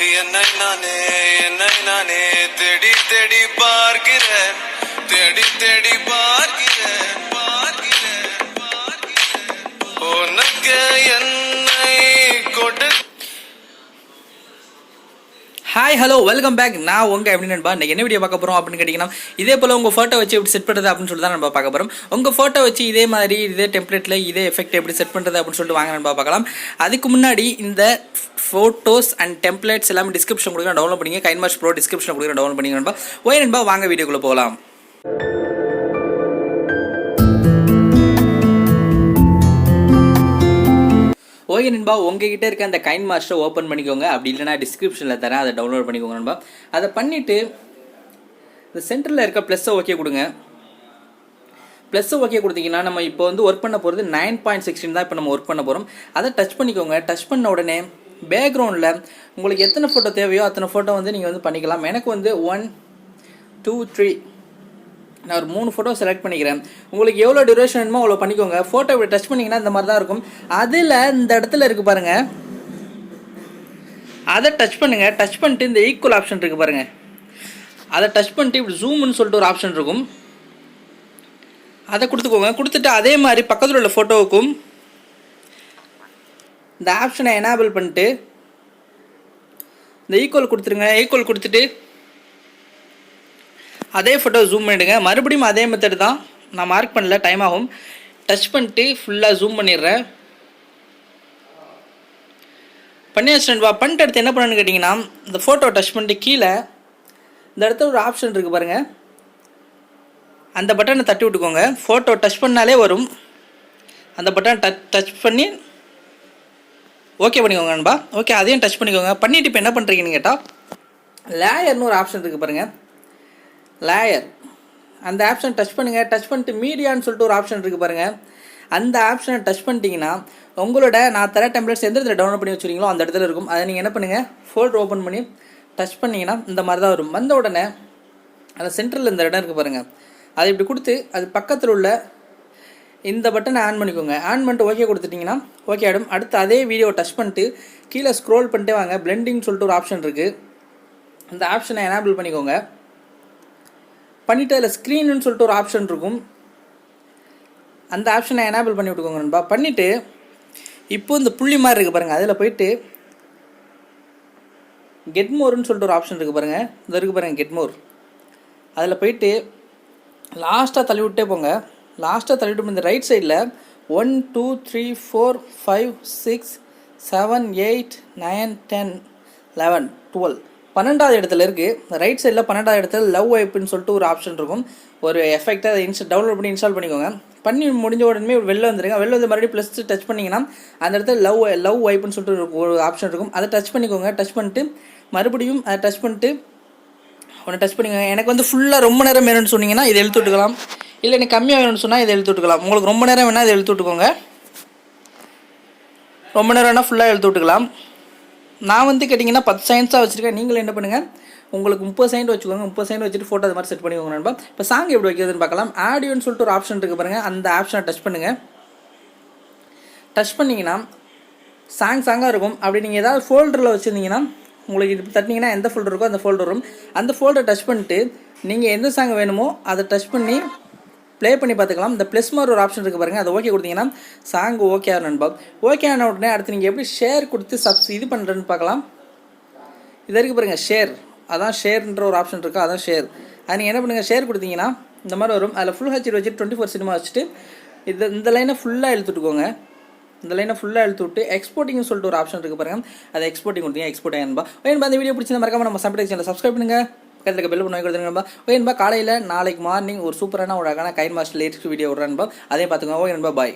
என்னை நானே தேடி தேடி பார்க்கிறேன் தேடி தேடி பார்க்கிறேன் உனக்கு என்னை கொடு. Hi hello welcome back. நான் உங்கள் எப்படி நண்பா இன்றைக்கி என்ன வீடியோ பார்க்க போகிறோம் அப்படின்னு கேட்டிங்கன்னா, இதே போல் உங்கள் ஃபோட்டோ வச்சு எப்படி செட் பண்ணுறது அப்படின்னு சொல்லிட்டு தான் நம்ம பார்க்க போகிறோம். உங்கள் ஃபோட்டோ வச்சு இதே மாதிரி இதே டெம்ப்ளேட்டில் இதே எஃபெக்ட் எப்படி செட் பண்ணுறது அப்படின்னு சொல்லிட்டு வாங்க நண்பா பார்க்கலாம். அதுக்கு முன்னாடி இந்த ஃபோட்டோஸ் அண்ட் டெம்ப்ளேட்ஸ் எல்லாமே டிஸ்கிரிப்ஷன் கொடுக்குறேன், டவுன்லோட் பண்ணிங்க. கைன்மாஸ்டர் ப்ரோ டிஸ்கிரிப்ஷன் கொடுக்குறேன், டவுன்லோட் பண்ணிங்க நண்பா. ஓய் நண்பா, வாங்க வீடியோக்குள்ளே போகலாம். ஓகே நண்பா, உங்ககிட்ட இருக்க அந்த கைன்மாஸ்டரை ஓப்பன் பண்ணிக்கோங்க. அப்படி இல்லைனா டிஸ்கிரிப்ஷனில் தரேன், அதை டவுன்லோட் பண்ணிக்கோங்க நண்பா. அதை பண்ணிவிட்டு இந்த சென்டரில் இருக்க ப்ளஸ்ஸை ஓகே கொடுங்க. ப்ளஸ்ஸை ஓகே கொடுத்தீங்கன்னா நம்ம இப்போ வந்து ஒர்க் பண்ண போகிறது 9.16 தான் இப்போ நம்ம ஒர்க் பண்ண போகிறோம். அதை டச் பண்ணிக்கோங்க. டச் பண்ண உடனே பேக்ரவுண்டில் உங்களுக்கு எத்தனை ஃபோட்டோ தேவையோ அத்தனை ஃபோட்டோ வந்து நீங்கள் வந்து பண்ணிக்கலாம். எனக்கு வந்து 1 2 3 நான் ஒரு 3 ஃபோட்டோ செலக்ட் பண்ணிக்கிறேன். உங்களுக்கு எவ்வளோ டியூரேஷன் வேணுமோ அவ்வளோ பண்ணிக்கோங்க. ஃபோட்டோ இப்படி டச் பண்ணிங்கன்னா இந்த மாதிரி தான் இருக்கும். அதில் இந்த இடத்துல இருக்குது பாருங்கள், அதை டச் பண்ணுங்கள். டச் பண்ணிட்டு இந்த ஈக்குவல் ஆப்ஷன் இருக்குது பாருங்கள், அதை டச் பண்ணிட்டு இப்படி ஜூம்னு சொல்லிட்டு ஒரு ஆப்ஷன் இருக்கும், அதை கொடுத்துக்கோங்க. கொடுத்துட்டு அதே மாதிரி பக்கத்தில் உள்ள ஃபோட்டோவுக்கும் இந்த ஆப்ஷனை எனேபிள் பண்ணிட்டு இந்த ஈக்குவல் கொடுத்துருங்க. ஈக்குவல் கொடுத்துட்டு அதே ஃபோட்டோ ஜூம் பண்ணிவிடுங்க. மறுபடியும் அதே மெத்தட் தான், நான் மார்க் பண்ணல, டைம் ஆகும். டச் பண்ணிட்டு ஃபுல்லாக ஜூம் பண்ணிடுறேன். பண்ணியாச்சு நண்பா. பண்ணிட்டு அடுத்து என்ன பண்ணணுன்னு கேட்டிங்கன்னா, இந்த ஃபோட்டோ டச் பண்ணிட்டு கீழே இந்த இடத்துல ஒரு ஆப்ஷன் இருக்குது பாருங்கள், அந்த பட்டனை தட்டி விட்டுக்கோங்க. ஃபோட்டோ டச் பண்ணாலே வரும். அந்த பட்டனை டச் பண்ணி ஓகே பண்ணிக்கோங்க நண்பா. ஓகே, அதையும் டச் பண்ணிக்கோங்க. பண்ணிவிட்டு இப்போ என்ன பண்ணுறீங்கன்னு கேட்டால், லேயர்னு ஒரு ஆப்ஷன் இருக்குது பாருங்கள், லேயர், அந்த ஆப்ஷன் டச் பண்ணுங்கள். டச் பண்ணிட்டு மீடியான்னு சொல்லிட்டு ஒரு ஆப்ஷன் இருக்குது பாருங்கள், அந்த ஆப்ஷனை டச் பண்ணிட்டீங்கன்னா உங்களோட நான் தர டெம்ப்ளேட்ஸ் எந்த இடத்துல டவுன்லோட் பண்ணி வச்சுருக்கீங்களோ அந்த இடத்துல இருக்கும். அதை நீங்கள் என்ன பண்ணுங்கள், ஃபோல்டர் ஓப்பன் பண்ணி டச் பண்ணிங்கன்னா இந்த மாதிரி தான் வரும். வந்த உடனே அந்த சென்டரில் இந்த இடம் இருக்குது பாருங்கள், அதை இப்படி கொடுத்து அது பக்கத்தில் உள்ள இந்த பட்டனை ஆன் பண்ணிக்கோங்க. ஆன் பண்ணிட்டு ஓகே கொடுத்துட்டிங்கன்னா ஓகே ஆகிடும். அடுத்து அதே வீடியோ டச் பண்ணிட்டு கீழே ஸ்க்ரோல் பண்ணிட்டே வாங்க. பிளெண்டிங் சொல்லிட்டு ஒரு ஆப்ஷன் இருக்குது, அந்த ஆப்ஷனை எனேபிள் பண்ணிக்கோங்க. பண்ணிவிட்டு அதில் ஸ்க்ரீனுன்னு சொல்லிட்டு ஒரு ஆப்ஷன் இருக்கும், அந்த ஆப்ஷனை எனேபிள் பண்ணி விட்டுக்கோங்க நண்பா. பண்ணிவிட்டு இப்போ இந்த புள்ளி மாதிரி இருக்குது பாருங்கள், அதில் போயிட்டு கெட் மோர்னு சொல்லிட்டு ஒரு ஆப்ஷன் இருக்குது பாருங்கள், இந்த இருக்குது பாருங்கள் கெட் மோர், அதில் போயிட்டு லாஸ்ட்டாக தள்ளி விட்டே போங்க. லாஸ்ட்டாக தள்ளி விட்டு இந்த ரைட் சைடில் 1 2 3 4 5 6 7 8 9 10 11 12 12வது இடத்துல இருக்குது. ரைட் சைடில் 12வது இடத்துல லவ் வைப்புன்னு சொல்லிட்டு ஒரு ஆப்ஷன் இருக்கும், ஒரு எஃபெக்டாக அதை டவுன்லோட் பண்ணி இன்ஸ்டால் பண்ணிக்கோங்க. பண்ணி முடிஞ்ச உடனே வெளில வந்துடுங்க. வெளில வந்து மறுபடியும் ப்ளஸ் டச் பண்ணிங்கன்னா அந்த இடத்துல லவ் வைப்புன்னு சொல்லிட்டு ஒரு ஆப்ஷன் இருக்கும், அதை டச் பண்ணிக்கோங்க. டச் பண்ணிட்டு மறுபடியும் அதை டச் பண்ணிட்டு ஒன்று டச் பண்ணிக்கோங்க. எனக்கு வந்து ஃபுல்லாக ரொம்ப நேரம் வேணும்னு சொன்னீங்கன்னா இதை எழுத்து விட்டுக்கலாம், இல்லை எனக்கு கம்மியாக வேணும்னு சொன்னால் இதை எழுத்து விட்டுக்கலாம். உங்களுக்கு ரொம்ப நேரம் வேணால் இதை எழுத்து விட்டுக்கோங்க, ரொம்ப நேரம் வேணால் ஃபுல்லாக எழுத்து விட்டுக்கலாம். நான் வந்து கேட்டிங்கன்னா 10 செகண்ட்ஸாக வச்சுருக்கேன். நீங்களும் என்ன பண்ணுங்கள், உங்களுக்கு 30 செகண்ட் வச்சுக்கோங்க. 30 செகண்ட் வச்சுட்டு ஃபோட்டோ அது மாதிரி செட் பண்ணிக்கோங்க நண்பா. இப்போ சாங் எப்படி வைக்கிறதுன்னு பார்க்கலாம். ஆடியோன்னு சொல்லிட்டு ஒரு ஆப்ஷன் இருக்குது பாருங்கள், அந்த ஆப்ஷனை டச் பண்ணுங்கள். டச் பண்ணிங்கன்னா சாங்காக இருக்கும். அப்படி நீங்கள் ஏதாவது ஃபோல்டரில் வச்சுருந்தீங்கன்னா உங்களுக்கு இது தட்டினீங்கன்னா எந்த ஃபோல்டர் இருக்கோ அந்த ஃபோல்டர் வரும். அந்த ஃபோல்டரை டச் பண்ணிட்டு நீங்கள் எந்த சாங் வேணுமோ அதை டச் பண்ணி ப்ளே பண்ணி பார்த்துக்கலாம். இந்த ப்ளஸ் மாதிரி ஒரு ஆப்ஷன் இருக்குது பாருங்கள், அதை ஓகே கொடுத்தீங்கன்னா சாங் ஓகே ஆகும் நண்பா. ஓகே ஆன உடனே அடுத்து நீங்கள் எப்படி ஷேர் கொடுத்து இது பண்ணுறதுன்னு பார்க்கலாம். இது இருக்குது பாருங்கள் ஷேர், அதான் ஷேர்ன்ற ஒரு ஆப்ஷன் இருக்குது, அதான் ஷேர். அது நீங்கள் என்ன பண்ணுங்கள், ஷேர் கொடுத்தீங்கன்னா இந்த மாதிரி வரும். அதில் ஃபுல் ஹெச்டி வச்சுட்டு 24 சினிமா வச்சுட்டு இந்த லைனை ஃபுல்லாக எழுத்துட்டுக்கோங்க. இந்த லைனை ஃபுல்லாக எழுத்து விட்டு எக்ஸ்போர்ட்டிங்னு சொல்லிட்டு ஒரு ஆப்ஷன் இருக்குது பாருங்கள், அதை எக்ஸ்போர்ட்டிங் கொடுத்தீங்க. எக்ஸ்போர்ட் ஆகின்பா. ஓகேன்பா, இந்த வீடியோ பிடிச்சிருந்தா மறக்காம நம்ம சப்ஸ்கிரைப் சேனலை சப்ஸ்கிரைப் பண்ணுங்கள், பக்கத்தில் இருக்க பெல் பண்ணி கொடுத்துருங்கப்பா. ஓகேன்பா, காலையில் நாளைக்கு மார்னிங் ஒரு சூப்பரான ஒரு அழகான கைன்மாஸ்டர் லேட்டஸ்ட் வீடியோ விட்றான்பா, அதையும் பார்த்துக்கோங்க. ஓகே நண்பா, பாய்.